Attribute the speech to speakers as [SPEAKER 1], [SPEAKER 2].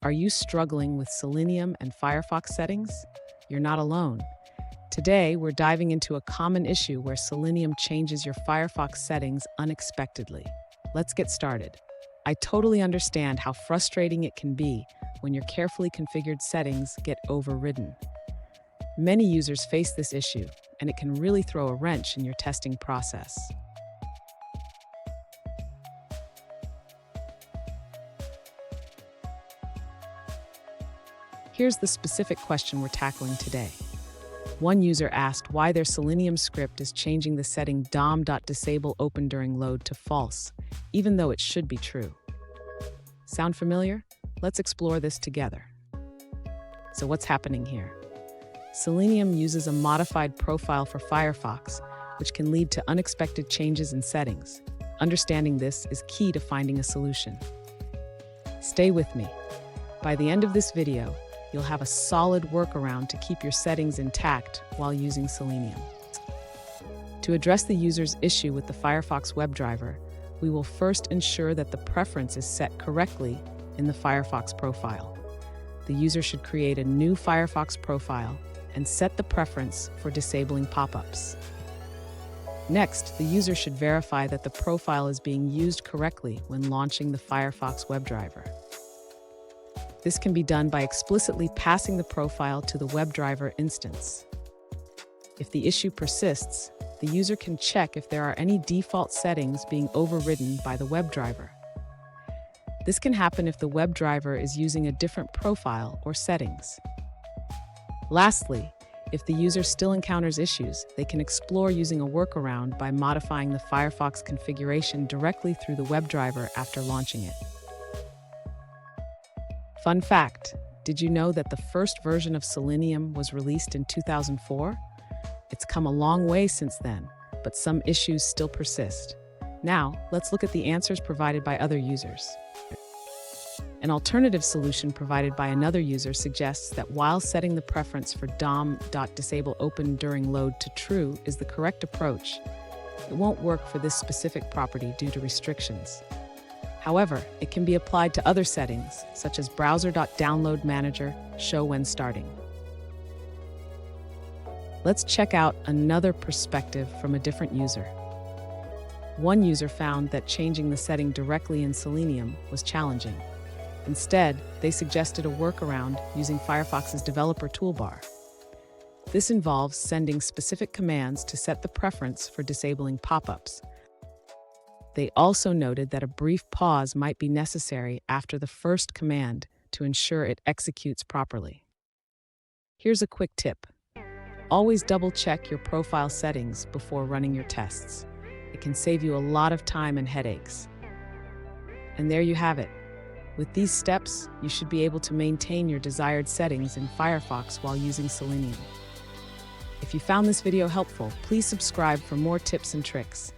[SPEAKER 1] Are you struggling with Selenium and Firefox settings? You're not alone. Today, we're diving into a common issue where Selenium changes your Firefox settings unexpectedly. Let's get started. I totally understand how frustrating it can be when your carefully configured settings get overridden. Many users face this issue, and it can really throw a wrench in your testing process. Here's the specific question we're tackling today. One user asked why their Selenium script is changing the setting dom.disableOpen during load to false, even though it should be true. Sound familiar? Let's explore this together. So what's happening here? Selenium uses a modified profile for Firefox, which can lead to unexpected changes in settings. Understanding this is key to finding a solution. Stay with me. By the end of this video, you'll have a solid workaround to keep your settings intact while using Selenium. To address the user's issue with the Firefox WebDriver, we will first ensure that the preference is set correctly in the Firefox profile. The user should create a new Firefox profile and set the preference for disabling pop-ups. Next, the user should verify that the profile is being used correctly when launching the Firefox WebDriver. This can be done by explicitly passing the profile to the WebDriver instance. If the issue persists, the user can check if there are any default settings being overridden by the WebDriver. This can happen if the WebDriver is using a different profile or settings. Lastly, if the user still encounters issues, they can explore using a workaround by modifying the Firefox configuration directly through the WebDriver after launching it. Fun fact, did you know that the first version of Selenium was released in 2004? It's come a long way since then, but some issues still persist. Now, let's look at the answers provided by other users. An alternative solution provided by another user suggests that while setting the preference for dom.disableOpen during load to true is the correct approach, it won't work for this specific property due to restrictions. However, it can be applied to other settings, such as browser.downloadManager show when starting. Let's check out another perspective from a different user. One user found that changing the setting directly in Selenium was challenging. Instead, they suggested a workaround using Firefox's developer toolbar. This involves sending specific commands to set the preference for disabling pop-ups. They also noted that a brief pause might be necessary after the first command to ensure it executes properly. Here's a quick tip. Always double-check your profile settings before running your tests. It can save you a lot of time and headaches. And there you have it. With these steps, you should be able to maintain your desired settings in Firefox while using Selenium. If you found this video helpful, please subscribe for more tips and tricks.